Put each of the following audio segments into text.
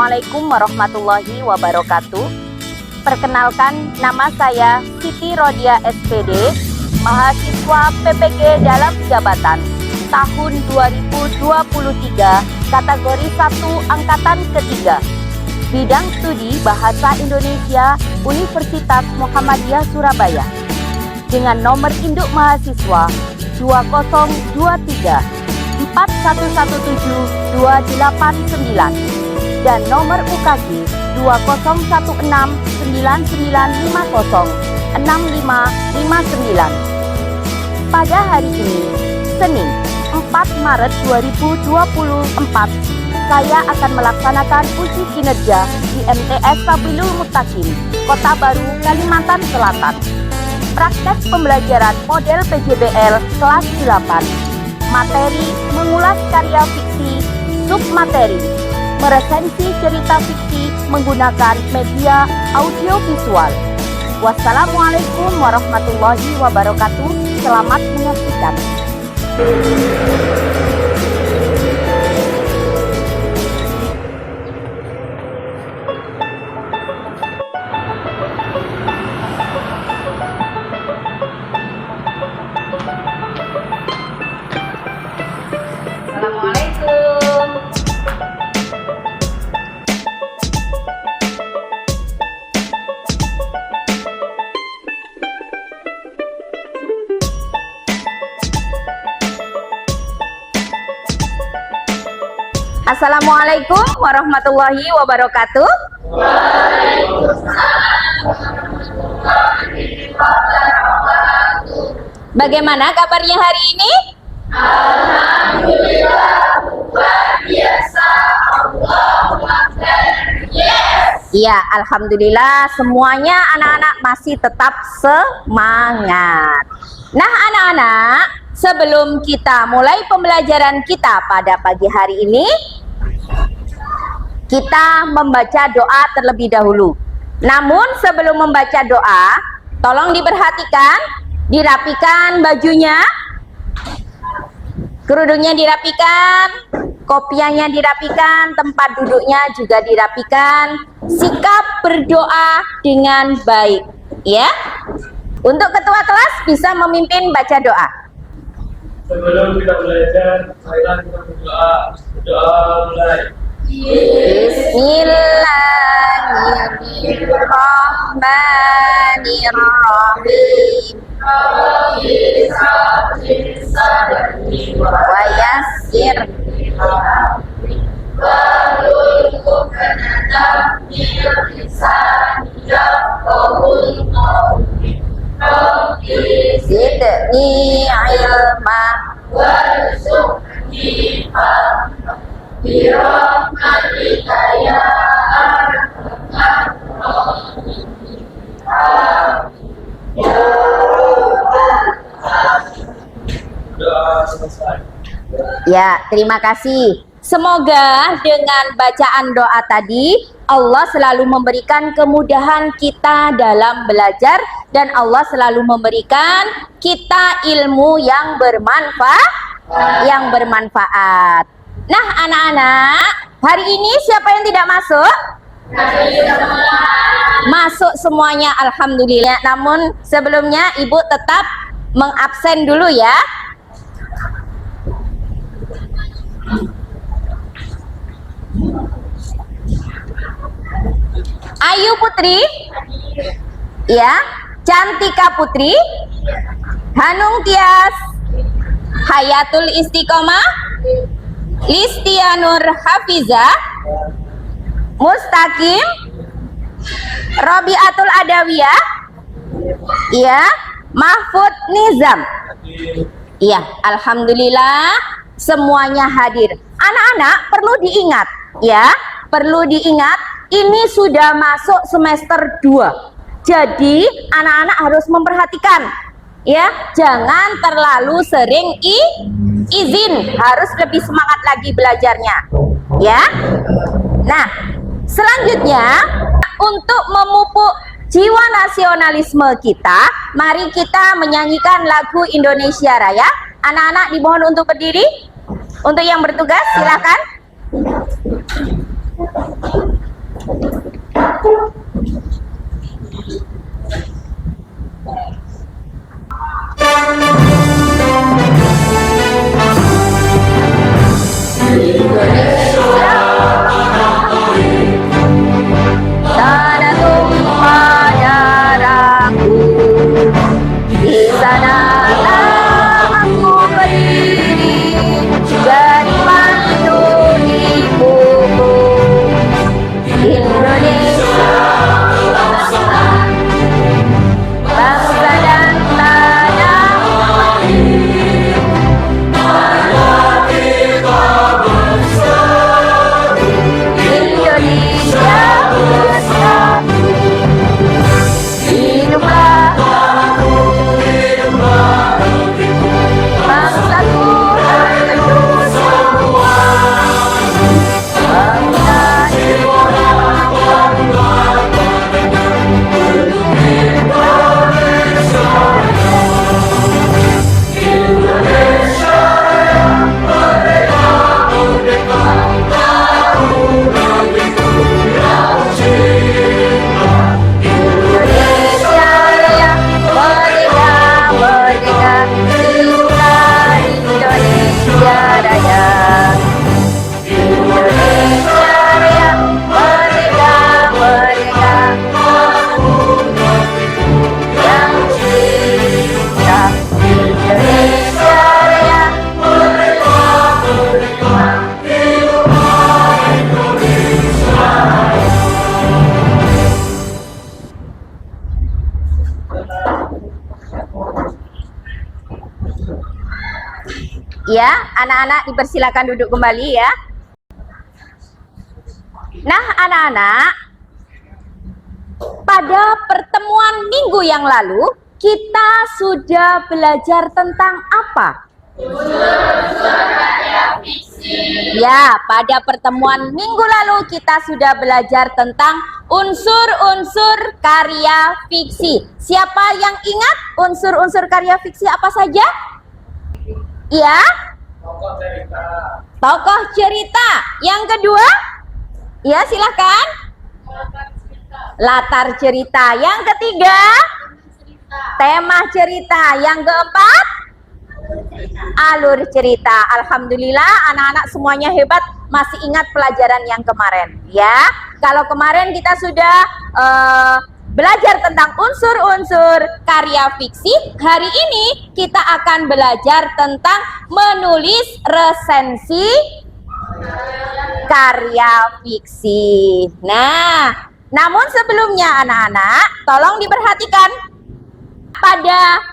Assalamualaikum warahmatullahi wabarakatuh. Perkenalkan, nama saya Siti Rodia SPD, mahasiswa PPG dalam jabatan tahun 2023, kategori 1 angkatan ketiga, bidang studi Bahasa Indonesia Universitas Muhammadiyah Surabaya, dengan nomor induk mahasiswa 2023 4117 289 dan nomor UKG 2016 9950 6559. Pada hari ini, Senin 4 Maret 2024, saya akan melaksanakan uji kinerja di MTS Sabilul Muttaqin, Kota Baru, Kalimantan Selatan. Praktek pembelajaran model PJBL kelas 8. Materi mengulas karya fiksi, submateri meresensi cerita fiksi menggunakan media audiovisual. Wassalamualaikum warahmatullahi wabarakatuh. Selamat menyaksikan. Assalamualaikum. Assalamualaikum warahmatullahi wabarakatuh. Bagaimana kabarnya hari ini? Alhamdulillah, luar biasa. Allahu Akbar. Yes. Iya, alhamdulillah semuanya anak-anak masih tetap semangat. Nah, anak-anak, sebelum kita mulai pembelajaran kita pada pagi hari ini, kita membaca doa terlebih dahulu. Namun sebelum membaca doa, tolong diperhatikan, dirapikan bajunya, kerudungnya dirapikan, kopiahnya dirapikan, tempat duduknya juga dirapikan, sikap berdoa dengan baik, ya. Untuk ketua kelas bisa memimpin baca doa. Sebelum kita belajar, marilah kita berdoa. Berdoa mulai. Bismillahirrahmanirrahim. Wa yassir zidni ilma warzuqni fahma birahmatika ya arhamar rahimin. Doa selesai. Ya, terima kasih. Semoga dengan bacaan doa tadi Allah selalu memberikan kemudahan kita dalam belajar dan Allah selalu memberikan kita ilmu yang bermanfaat. Nah, anak-anak, hari ini siapa yang tidak masuk? Masuk semuanya, alhamdulillah. Namun sebelumnya Ibu tetap mengabsen dulu ya. Ayu Putri, ya. Cantika Putri, Hanung Tias, Hayatul Istiqomah, Listianur Hafiza, Mustaqim, Robiatul Adawiyah, ya. Mahfud Nizam, ya. Alhamdulillah semuanya hadir. Anak-anak perlu diingat, ya. Perlu diingat, ini sudah masuk semester 2. Jadi anak-anak harus memperhatikan, ya. Jangan terlalu sering izin, harus lebih semangat lagi belajarnya, ya. Nah, selanjutnya untuk memupuk jiwa nasionalisme kita, mari kita menyanyikan lagu Indonesia Raya. Anak-anak dimohon untuk berdiri. Untuk yang bertugas silakan. Ya, anak-anak dipersilakan duduk kembali ya. Nah, anak-anak, pada pertemuan minggu yang lalu kita sudah belajar tentang apa? Ya, pada pertemuan minggu lalu kita sudah belajar tentang unsur-unsur karya fiksi. Siapa yang ingat unsur-unsur karya fiksi apa saja? Ya, Tokoh cerita. tokoh cerita. Yang kedua, ya silakan. Latar cerita. Yang ketiga, tema cerita. Yang keempat, alur cerita. Alhamdulillah anak-anak semuanya hebat, masih ingat pelajaran yang kemarin ya. Kalau kemarin kita sudah belajar tentang unsur-unsur karya fiksi, hari ini kita akan belajar tentang menulis resensi karya fiksi. Nah, namun sebelumnya anak-anak tolong diperhatikan, pada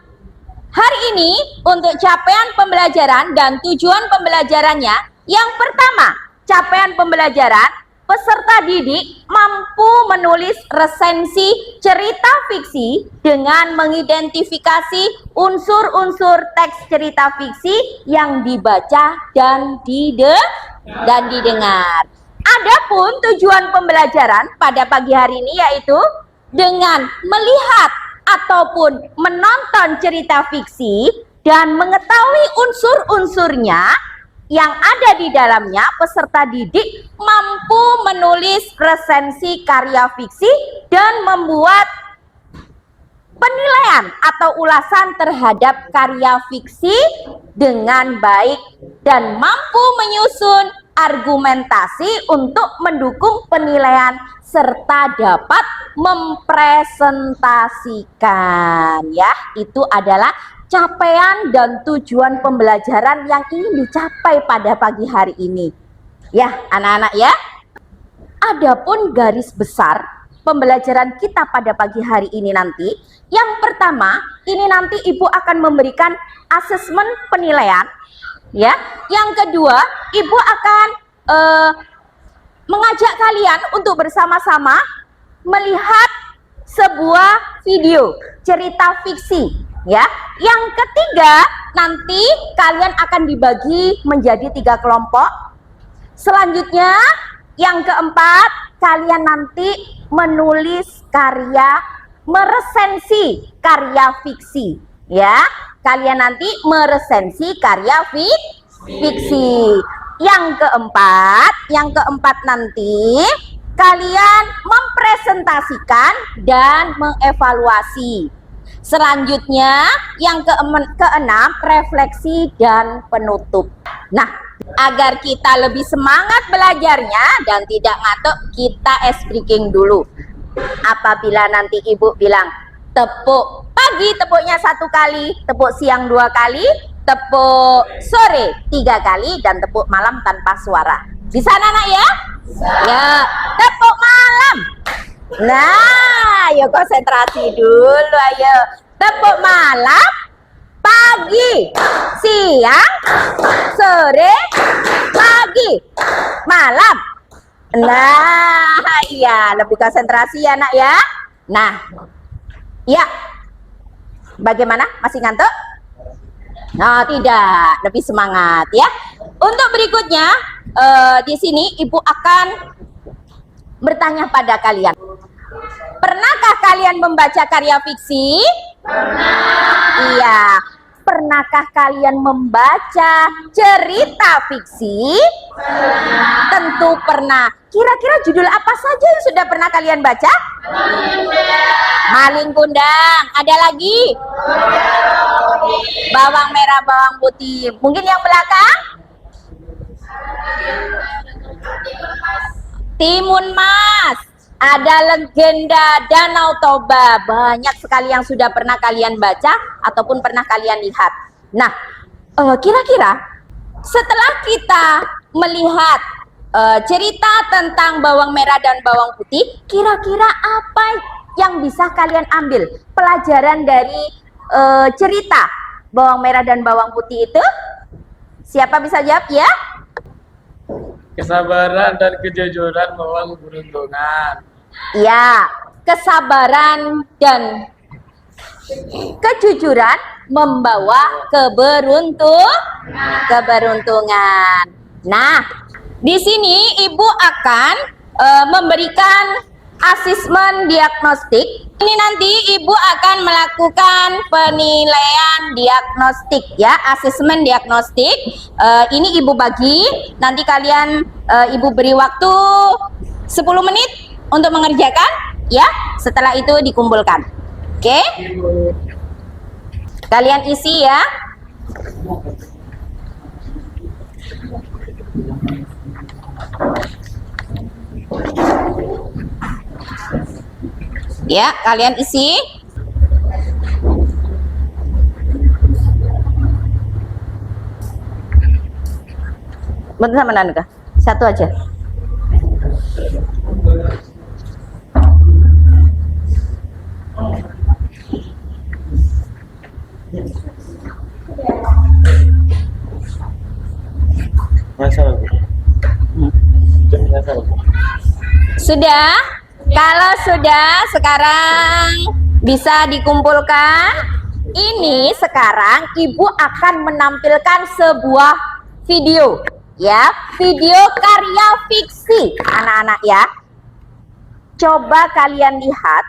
hari ini untuk capaian pembelajaran dan tujuan pembelajarannya, yang pertama, capaian pembelajaran peserta didik mampu menulis resensi cerita fiksi dengan mengidentifikasi unsur-unsur teks cerita fiksi yang dibaca dan didengar. Adapun tujuan pembelajaran pada pagi hari ini yaitu dengan melihat ataupun menonton cerita fiksi dan mengetahui unsur-unsurnya yang ada di dalamnya, peserta didik mampu menulis resensi karya fiksi dan membuat penilaian atau ulasan terhadap karya fiksi dengan baik dan mampu menyusun argumentasi untuk mendukung penilaian serta dapat mempresentasikan. Ya, itu adalah capaian dan tujuan pembelajaran yang ingin dicapai pada pagi hari ini. Ya, anak-anak ya. Adapun garis besar pembelajaran kita pada pagi hari ini nanti, yang pertama, ini nanti Ibu akan memberikan asesmen penilaian, ya. Yang kedua, Ibu akan mengajak kalian untuk bersama-sama melihat sebuah video cerita fiksi. Ya, yang ketiga nanti kalian akan dibagi menjadi 3 kelompok. Selanjutnya, yang keempat, kalian nanti menulis karya, meresensi karya fiksi. Ya, kalian nanti meresensi karya fiksi. Yang keempat nanti kalian mempresentasikan dan mengevaluasi. Selanjutnya, yang keenam, refleksi dan penutup. Nah, agar kita lebih semangat belajarnya dan tidak ngantuk, kita ice breaking dulu. Apabila nanti Ibu bilang, tepuk pagi tepuknya 1 kali, tepuk siang 2 kali, tepuk sore 3 kali, dan tepuk malam tanpa suara. Bisa anak ya? Ya, tepuk malam. Nah, ayo konsentrasi dulu, ayo. Tepuk malam, pagi, siang, sore, pagi, malam. Nah, iya, lebih konsentrasi ya, Nak ya. Nah, ya. Bagaimana? Masih ngantuk? Nah, tidak, lebih semangat ya. Untuk berikutnya, di sini Ibu akan bertanya pada kalian. Pernahkah kalian membaca karya fiksi? Pernah. Iya. Pernahkah kalian membaca cerita fiksi? Pernah. Tentu pernah. Kira-kira judul apa saja yang sudah pernah kalian baca? Maling Kundang. Ada lagi? Bawang merah, bawang putih. Mungkin yang belakang? Timun Mas. Ada Legenda Danau Toba. Banyak sekali yang sudah pernah kalian baca ataupun pernah kalian lihat. Nah, kira-kira setelah kita melihat cerita tentang bawang merah dan bawang putih, kira-kira apa yang bisa kalian ambil pelajaran dari cerita bawang merah dan bawang putih itu? Siapa bisa jawab ya? Kesabaran dan kejujuran membawa keberuntungan. Ya, kesabaran dan kejujuran membawa keberuntungan. Nah, di sini Ibu akan memberikan asesmen diagnostik. Ini nanti Ibu akan melakukan penilaian diagnostik ya, asesmen diagnostik. Ini Ibu bagi, nanti kalian Ibu beri waktu 10 menit untuk mengerjakan ya. Setelah itu dikumpulkan. Oke? Kalian isi ya. Ya, kalian isi. Betul sama Nanuka? Satu aja. Sudah? Kalau sudah, sekarang bisa dikumpulkan. Ini sekarang Ibu akan menampilkan sebuah video ya, video karya fiksi anak-anak ya. Coba kalian lihat.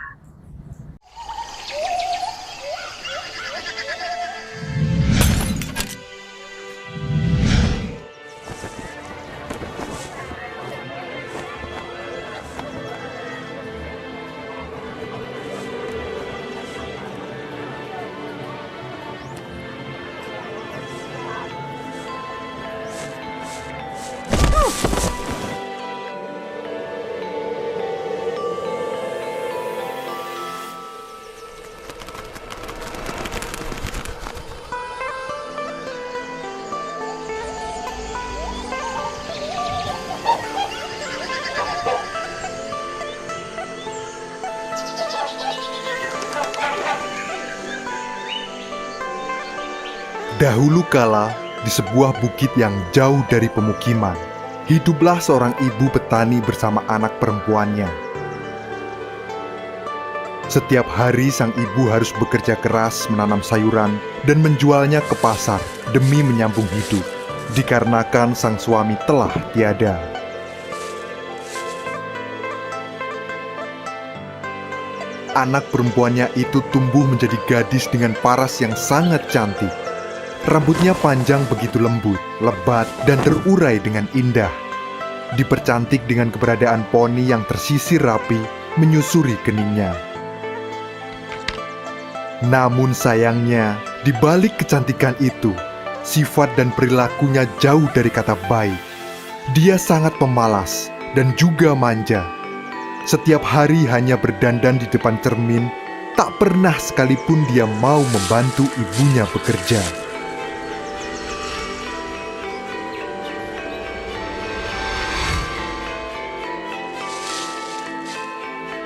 Dahulu kala, di sebuah bukit yang jauh dari pemukiman, hiduplah seorang ibu petani bersama anak perempuannya. Setiap hari sang ibu harus bekerja keras menanam sayuran dan menjualnya ke pasar demi menyambung hidup, dikarenakan sang suami telah tiada. Anak perempuannya itu tumbuh menjadi gadis dengan paras yang sangat cantik. Rambutnya panjang begitu lembut, lebat, dan terurai dengan indah. Dipercantik dengan keberadaan poni yang tersisir rapi, menyusuri keningnya. Namun sayangnya, di balik kecantikan itu, sifat dan perilakunya jauh dari kata baik. Dia sangat pemalas dan juga manja. Setiap hari hanya berdandan di depan cermin, tak pernah sekalipun dia mau membantu ibunya bekerja.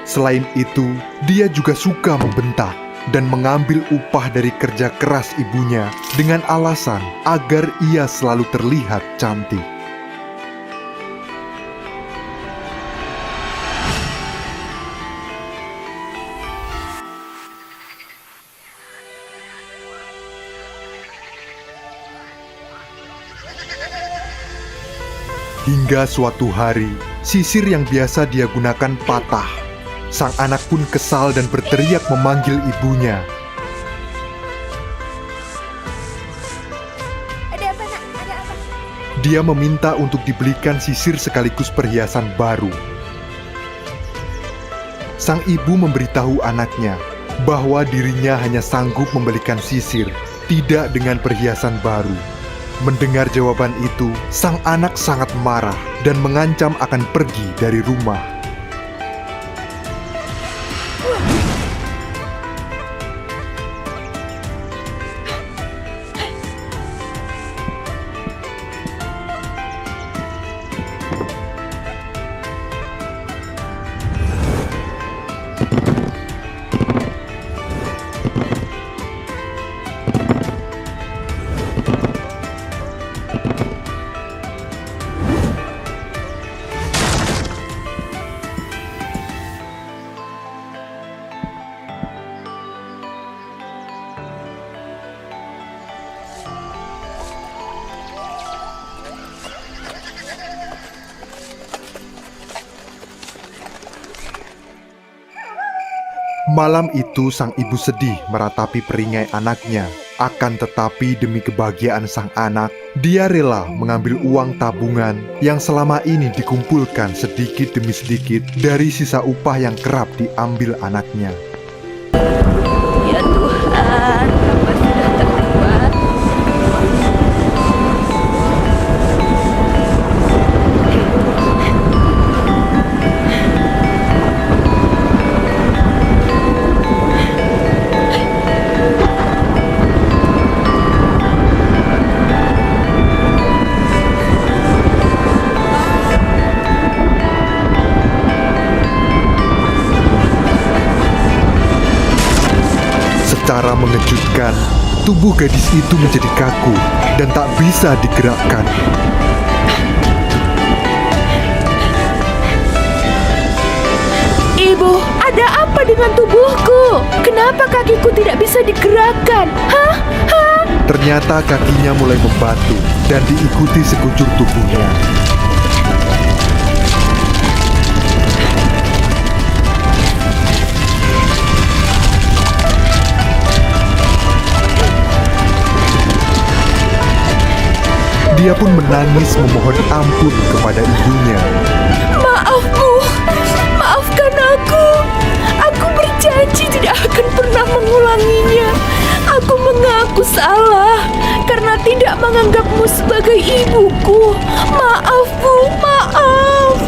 Selain itu, dia juga suka membentak dan mengambil upah dari kerja keras ibunya dengan alasan agar ia selalu terlihat cantik. Hingga suatu hari, sisir yang biasa dia gunakan patah. Sang anak pun kesal dan berteriak memanggil ibunya. Ada apa, Nak? Ada apa? Dia meminta untuk dibelikan sisir sekaligus perhiasan baru. Sang ibu memberitahu anaknya bahwa dirinya hanya sanggup membelikan sisir, tidak dengan perhiasan baru. Mendengar jawaban itu, sang anak sangat marah dan mengancam akan pergi dari rumah. Malam itu sang ibu sedih meratapi peringai anaknya. Akan tetapi demi kebahagiaan sang anak, dia rela mengambil uang tabungan yang selama ini dikumpulkan sedikit demi sedikit dari sisa upah yang kerap diambil anaknya. Ya Tuhan, hamba sudah terlibat. Secara mengejutkan, tubuh gadis itu menjadi kaku dan tak bisa digerakkan. Ibu, ada apa dengan tubuhku? Kenapa kakiku tidak bisa digerakkan? Hah? Hah? Ternyata kakinya mulai membatu dan diikuti sekujur tubuhnya. Dia pun menangis memohon ampun kepada ibunya. Maaf, Bu. Maafkan aku. Aku berjanji tidak akan pernah mengulanginya. Aku mengaku salah karena tidak menganggapmu sebagai ibuku. Maaf, Bu. Maaf.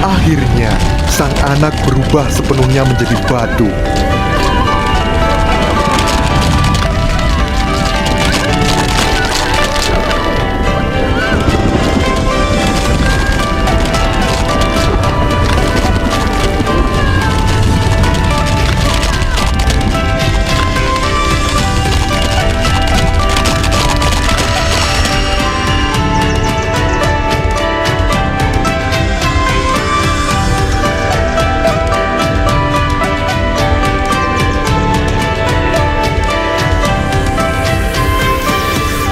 Akhirnya, sang anak berubah sepenuhnya menjadi batu.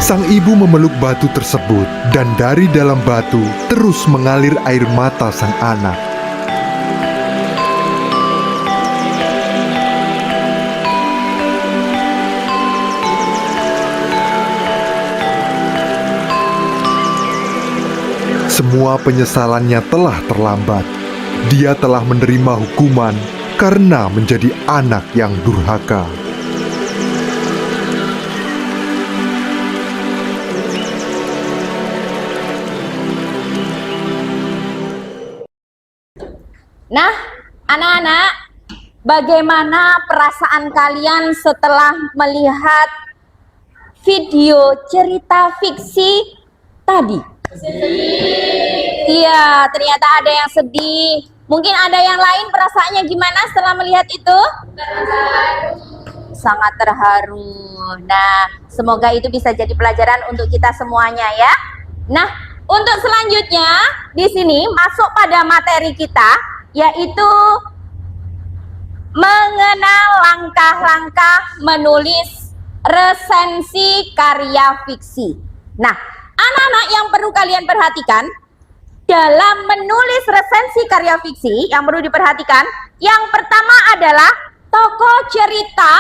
Sang ibu memeluk batu tersebut, dan dari dalam batu terus mengalir air mata sang anak. Semua penyesalannya telah terlambat. Dia telah menerima hukuman karena menjadi anak yang durhaka. Nah, anak-anak, bagaimana perasaan kalian setelah melihat video cerita fiksi tadi? Iya, ternyata ada yang sedih. Mungkin ada yang lain perasaannya gimana setelah melihat itu? Sangat terharu. Nah, semoga itu bisa jadi pelajaran untuk kita semuanya ya. Nah, untuk selanjutnya di sini masuk pada materi kita, yaitu mengenal langkah-langkah menulis resensi karya fiksi. Nah, anak-anak yang perlu kalian perhatikan dalam menulis resensi karya fiksi yang perlu diperhatikan, yang pertama adalah tokoh cerita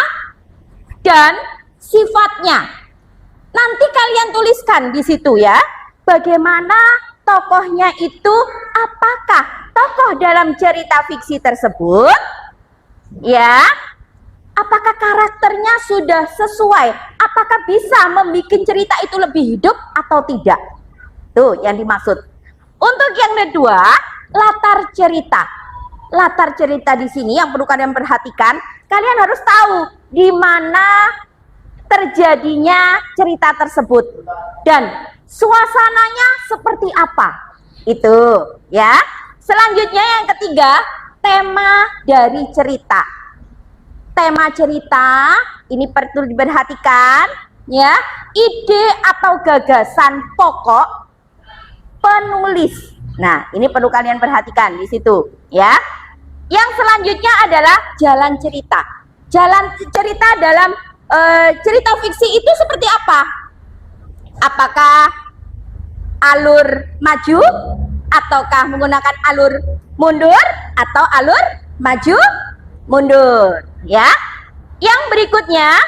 dan sifatnya. Nanti kalian tuliskan di situ ya, bagaimana tokohnya itu, apakah tokoh dalam cerita fiksi tersebut, ya, apakah karakternya sudah sesuai, apakah bisa membuat cerita itu lebih hidup atau tidak. Tuh yang dimaksud. Untuk yang kedua, latar cerita. Latar cerita di sini yang perlu kalian perhatikan, kalian harus tahu di mana terjadinya cerita tersebut dan suasananya seperti apa. Itu ya. Selanjutnya yang ketiga, tema dari cerita. Tema cerita ini perlu diperhatikan ya, ide atau gagasan pokok penulis. Nah, ini perlu kalian perhatikan di situ ya. Yang selanjutnya adalah jalan cerita. Jalan cerita dalam cerita fiksi itu seperti apa? Apakah alur maju ataukah menggunakan alur mundur atau alur maju mundur, ya. Yang berikutnya,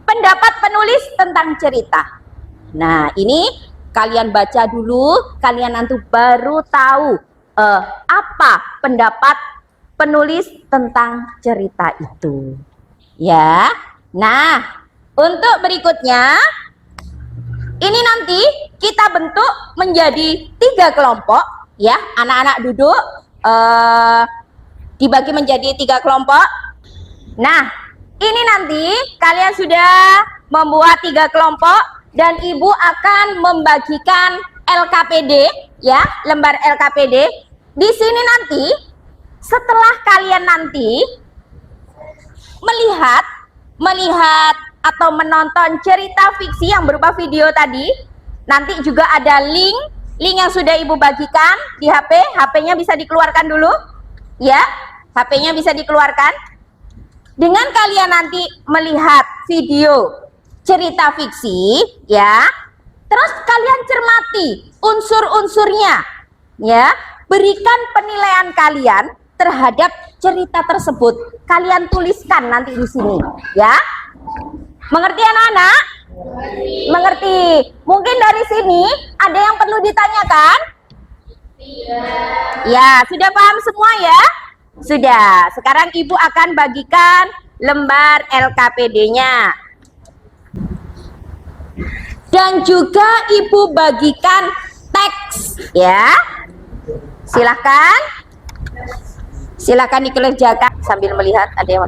pendapat penulis tentang cerita. Nah, ini kalian baca dulu, kalian nanti baru tahu apa pendapat penulis tentang cerita itu. Ya. Nah, untuk berikutnya, ini nanti kita bentuk menjadi 3 kelompok, ya. Anak-anak duduk, dibagi menjadi 3 kelompok. Nah, ini nanti kalian sudah membuat 3 kelompok dan ibu akan membagikan LKPD, ya, lembar LKPD. Di sini nanti, setelah kalian nanti melihat atau menonton cerita fiksi yang berupa video tadi, nanti juga ada link yang sudah ibu bagikan di HP. HP-nya bisa dikeluarkan dulu, ya. HP-nya bisa dikeluarkan. Dengan kalian nanti melihat video cerita fiksi, ya, terus kalian cermati unsur-unsurnya, ya, berikan penilaian kalian terhadap cerita tersebut. Kalian tuliskan nanti di sini, ya. Mengerti anak-anak? Mengerti. Mungkin dari sini ada yang perlu ditanyakan? Ya, sudah paham semua ya? Sudah. Sekarang ibu akan bagikan lembar LKPD-nya. Dan juga ibu bagikan teks, ya. Silahkan. Silahkan dikerjakan sambil melihat ada yang,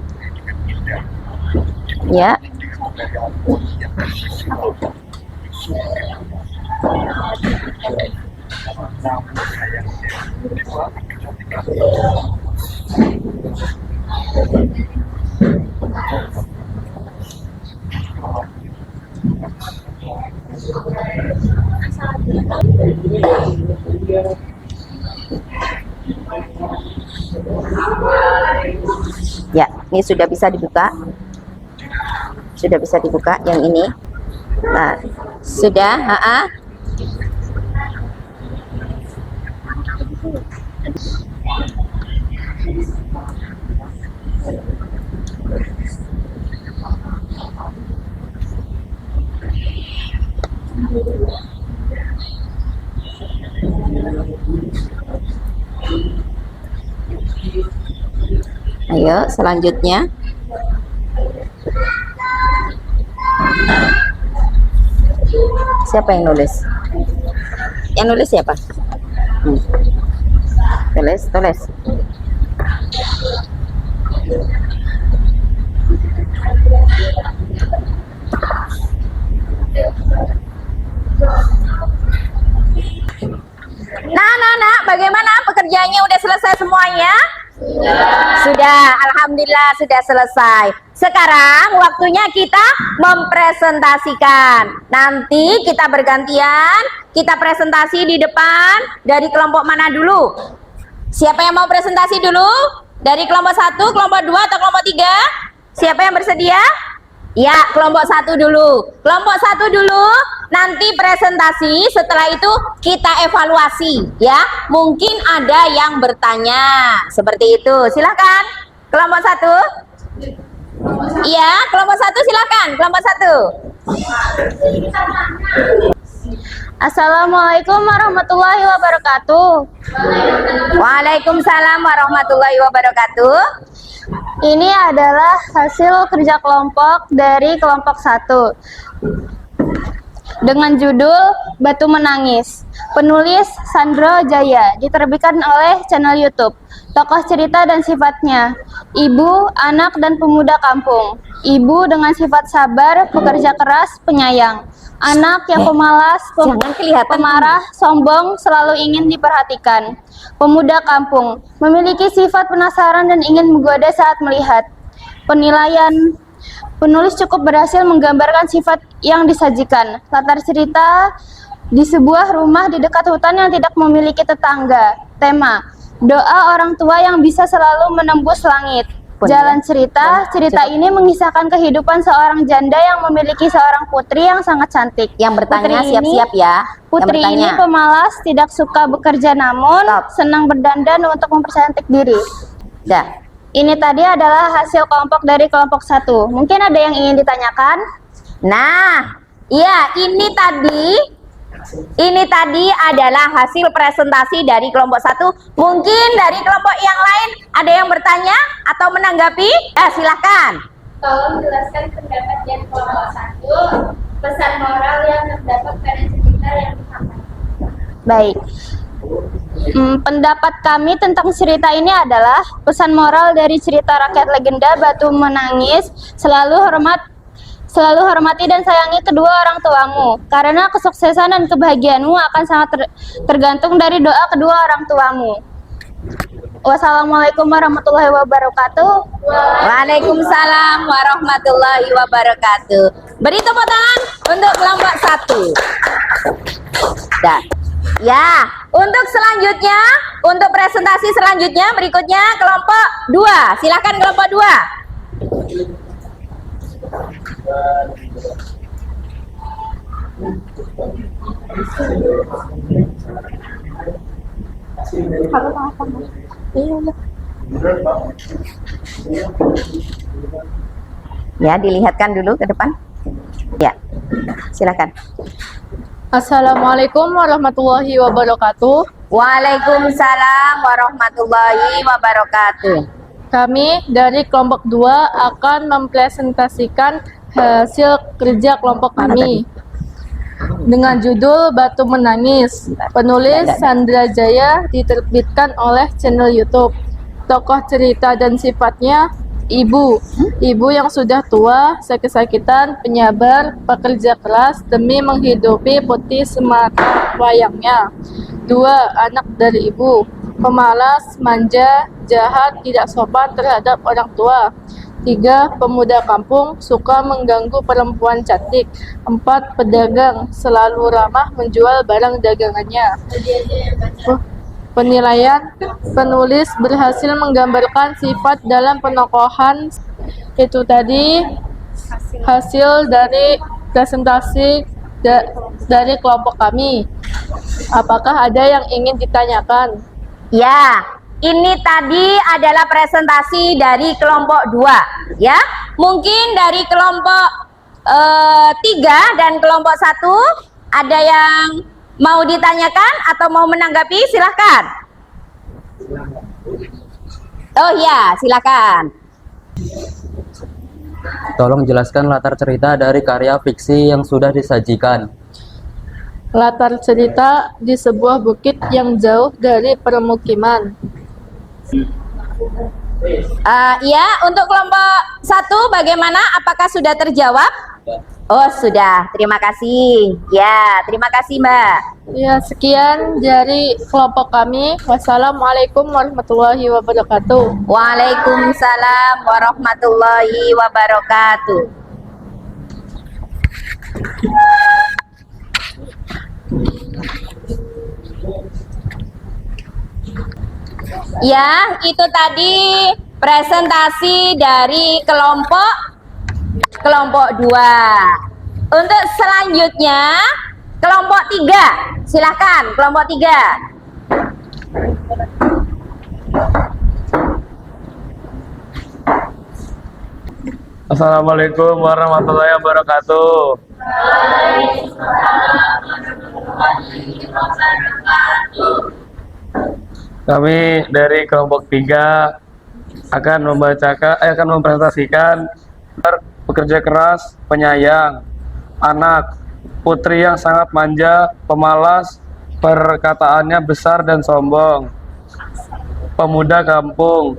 ya. Ya, ini sudah bisa dibuka. Sudah bisa dibuka yang ini. Nah, sudah, Ayo, selanjutnya. Siapa yang nulis? Yang nulis siapa? Tulis. Nah, bagaimana pekerjaannya udah selesai semuanya? Sudah, alhamdulillah sudah selesai. Sekarang waktunya kita mempresentasikan. Nanti kita bergantian, kita presentasi di depan. Dari kelompok mana dulu? Siapa yang mau presentasi dulu? Dari kelompok 1, kelompok 2, atau kelompok 3? Siapa yang bersedia? Ya, kelompok 1 dulu. Kelompok 1 dulu, nanti presentasi, setelah itu kita evaluasi, ya. Mungkin ada yang bertanya, seperti itu. Silakan, kelompok 1. Iya, kelompok 1 silakan, kelompok 1. Assalamualaikum warahmatullahi wabarakatuh. Waalaikumsalam warahmatullahi wabarakatuh. Ini adalah hasil kerja kelompok dari kelompok 1 dengan judul Batu Menangis. Penulis Sandro Jaya, diterbitkan oleh channel YouTube. Tokoh cerita dan sifatnya: ibu, anak, dan pemuda kampung. Ibu dengan sifat sabar, pekerja keras, penyayang. Anak yang pemalas, pemarah, sombong, selalu ingin diperhatikan. Pemuda kampung, memiliki sifat penasaran dan ingin menggoda saat melihat. Penilaian: penulis cukup berhasil menggambarkan sifat yang disajikan. Latar cerita: di sebuah rumah di dekat hutan yang tidak memiliki tetangga. Tema: doa orang tua yang bisa selalu menembus langit. Jalan cerita, cerita ini mengisahkan kehidupan seorang janda yang memiliki seorang putri yang sangat cantik. Yang bertanya Putri siap-siap ya. Yang Putri ini bertanya. pemalas, tidak suka bekerja namun Stop. senang berdandan untuk mempercantik diri. Dah. Ini tadi adalah hasil kelompok dari kelompok 1. Mungkin ada yang ingin ditanyakan? Nah, iya ini tadi adalah hasil presentasi dari kelompok 1. Mungkin dari kelompok yang lain ada yang bertanya atau menanggapi? Silahkan. Tolong jelaskan pendapat dari kelompok 1, pesan moral yang terdapat pada cerita yang disampaikan. Baik. Pendapat kami tentang cerita ini adalah pesan moral dari cerita rakyat legenda Batu Menangis, selalu hormati dan sayangi kedua orang tuamu, karena kesuksesan dan kebahagiaanmu akan sangat tergantung dari doa kedua orang tuamu. Wassalamualaikum warahmatullahi wabarakatuh. Waalaikumsalam warahmatullahi wabarakatuh. Beri tepuk tangan untuk kelompok 1. Dah. Ya, untuk selanjutnya, untuk presentasi selanjutnya berikutnya kelompok 2. Silakan kelompok 2. Ya, dilihatkan dulu ke depan. Ya, silakan. Assalamualaikum warahmatullahi wabarakatuh. Waalaikumsalam warahmatullahi wabarakatuh. Kami dari kelompok 2 akan mempresentasikan hasil kerja kelompok kami dengan judul Batu Menangis. Penulis Sandra Jaya, diterbitkan oleh channel YouTube. Tokoh cerita dan sifatnya ibu yang sudah tua, sakit-sakitan, penyabar, pekerja keras demi menghidupi putih semata wayangnya. 2. Anak dari ibu, pemalas, manja, jahat, tidak sopan terhadap orang tua. 3. Pemuda kampung, suka mengganggu perempuan cantik. 4. Pedagang, selalu ramah menjual barang dagangannya. Penilaian, penulis berhasil menggambarkan sifat dalam penokohan. Itu tadi hasil dari presentasi dari kelompok kami. Apakah ada yang ingin ditanyakan? Ya, ini tadi adalah presentasi dari kelompok 2. Ya, mungkin dari kelompok 3 dan kelompok 1 ada yang mau ditanyakan atau mau menanggapi? Silahkan. Oh ya, silakan. Tolong jelaskan latar cerita dari karya fiksi yang sudah disajikan. Latar cerita di sebuah bukit yang jauh dari permukiman. Ya, untuk kelompok 1 bagaimana? Apakah sudah terjawab? Oh, sudah. Terima kasih. Ya, terima kasih, Mbak. Ya, sekian dari kelompok kami. Wassalamualaikum warahmatullahi wabarakatuh. Waalaikumsalam warahmatullahi wabarakatuh. Ya, itu tadi presentasi dari kelompok 2. Untuk selanjutnya kelompok 3. Silahkan kelompok 3. Assalamualaikum warahmatullahi wabarakatuh. Kami dari kelompok 3 akan mempresentasikan pekerja keras, penyayang, anak, putri yang sangat manja, pemalas, perkataannya besar dan sombong, pemuda kampung,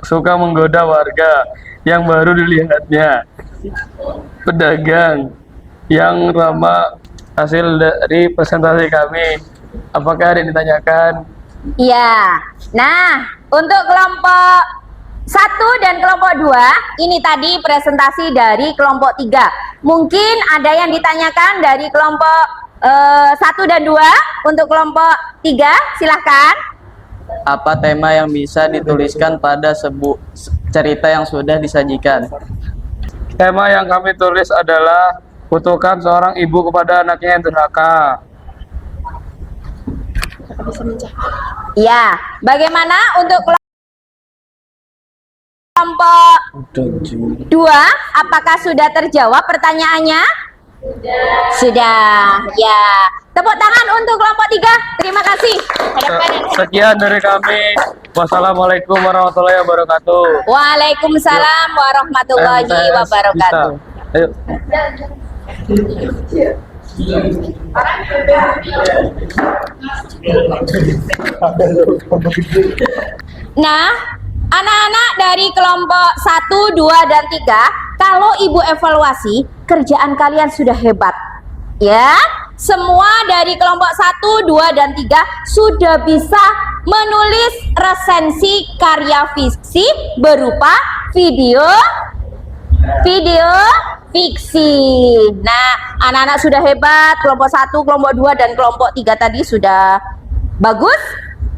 suka menggoda warga yang baru dilihatnya, pedagang yang ramah. Hasil dari presentasi kami, apakah ada yang ditanyakan? Iya. Nah, untuk kelompok 1 dan kelompok 2, ini tadi presentasi dari kelompok 3. Mungkin ada yang ditanyakan dari kelompok 1 dan 2. Untuk kelompok 3, silahkan. Apa tema yang bisa dituliskan pada cerita yang sudah disajikan? Tema yang kami tulis adalah kutukan seorang ibu kepada anaknya yang durhaka. Ya, bagaimana untuk kelompok 2? Apakah sudah terjawab pertanyaannya? Sudah. Ya. Tepuk tangan untuk kelompok 3. Terima kasih. Sekian dari kami. Wassalamualaikum warahmatullahi wabarakatuh. Waalaikumsalam warahmatullahi MTS wabarakatuh. bisa. Ayo. Nah, anak-anak dari kelompok 1, 2, dan 3, kalau ibu evaluasi, kerjaan kalian sudah hebat. Ya, semua dari kelompok 1, 2, dan 3 sudah bisa menulis resensi karya fiksi berupa video fiksi. Nah, anak-anak sudah hebat. Kelompok 1, kelompok 2, dan kelompok 3 tadi sudah bagus.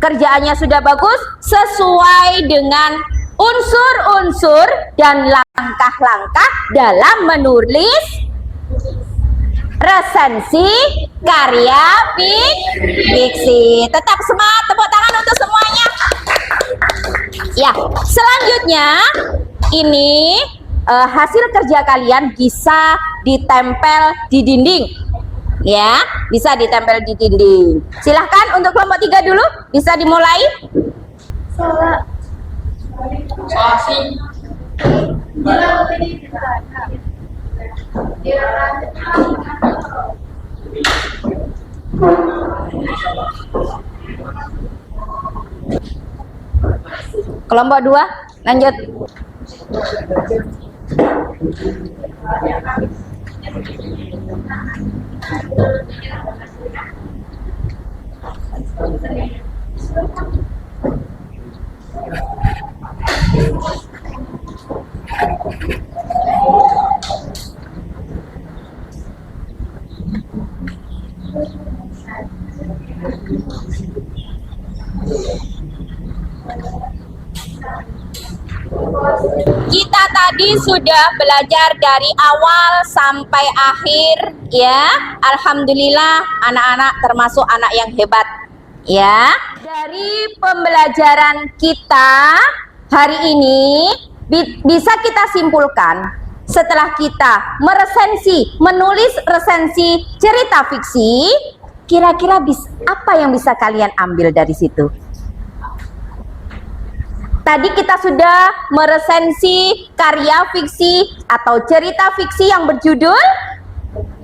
Kerjaannya sudah bagus sesuai dengan unsur-unsur dan langkah-langkah dalam menulis resensi karya fiksi. Tetap semangat, tepuk tangan untuk semuanya. Ya, selanjutnya ini hasil kerja kalian bisa ditempel di dinding. Ya, bisa ditempel di dinding. Silahkan untuk kelompok 3 dulu, bisa dimulai. Kelompok 2, lanjut. Kita tadi sudah belajar dari awal sampai akhir, ya. Alhamdulillah, anak-anak termasuk anak yang hebat, ya. Dari pembelajaran kita hari ini bisa kita simpulkan, setelah kita menulis resensi cerita fiksi, kira-kira apa yang bisa kalian ambil dari situ? Tadi kita sudah meresensi karya fiksi atau cerita fiksi yang berjudul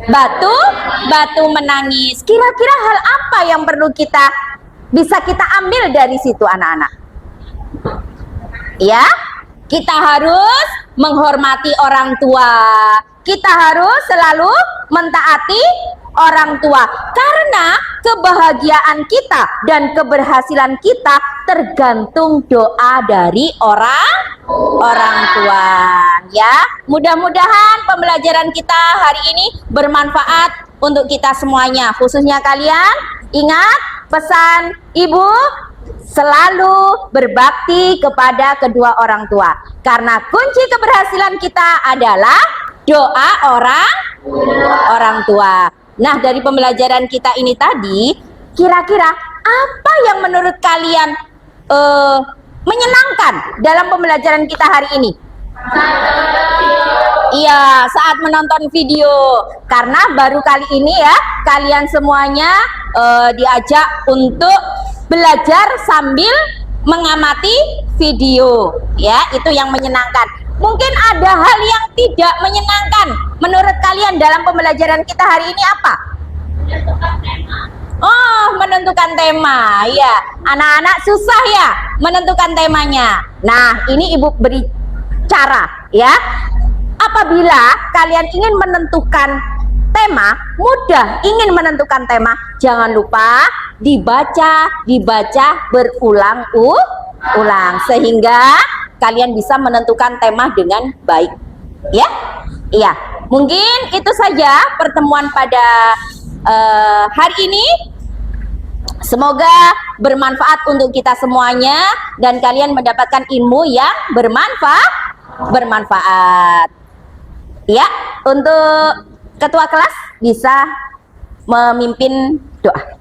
Batu Menangis. Kira-kira hal apa yang perlu bisa kita ambil dari situ, anak-anak? Ya, kita harus menghormati orang tua. Kita harus selalu mentaati orang tua, karena kebahagiaan kita dan keberhasilan kita tergantung doa dari orang tua, ya. Mudah-mudahan pembelajaran kita hari ini bermanfaat untuk kita semuanya, khususnya kalian. Ingat pesan ibu, selalu berbakti kepada kedua orang tua, karena kunci keberhasilan kita adalah doa orang tua. Nah, dari pembelajaran kita ini tadi, kira-kira apa yang menurut kalian menyenangkan dalam pembelajaran kita hari ini? Iya, saat menonton video. Karena baru kali ini ya, kalian semuanya diajak untuk belajar sambil mengamati video. Ya, itu yang menyenangkan. Mungkin ada hal yang tidak menyenangkan menurut kalian dalam pembelajaran kita hari ini apa? Oh, menentukan tema. Ya, anak-anak susah ya menentukan temanya. Nah, ini ibu beri cara ya. Apabila kalian ingin menentukan tema, ingin menentukan tema, jangan lupa dibaca berulang-ulang sehingga kalian bisa menentukan tema dengan baik, ya. Iya, mungkin itu saja pertemuan pada hari ini. Semoga bermanfaat untuk kita semuanya dan kalian mendapatkan ilmu yang bermanfaat. Ya, untuk ketua kelas bisa memimpin doa.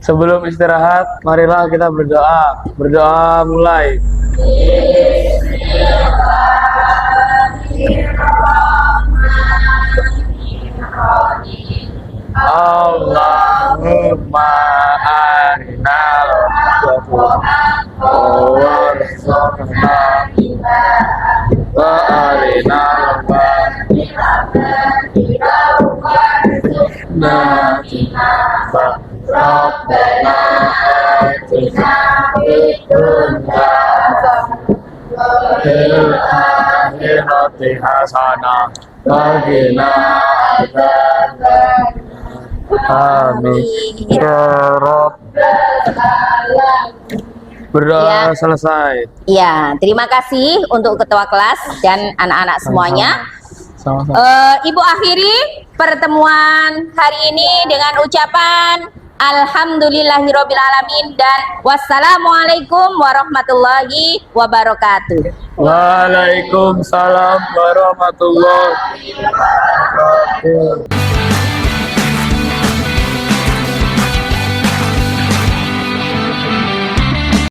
Sebelum istirahat, marilah kita berdoa. Berdoa mulai. Allahumma arinal warzuqna wa arinal Rabbana atina fid dunya fil akhirati hasanah wa qina adzabannar. Amin ya Rabbal alamin. Berdoa selesai. Ya, terima kasih untuk ketua kelas dan anak-anak semuanya. Sama-sama. Ibu akhiri pertemuan hari ini dengan ucapan Alhamdulillahirobbilalamin dan wassalamualaikum warahmatullahi wabarakatuh. Waalaikumsalam warahmatullahi wabarakatuh.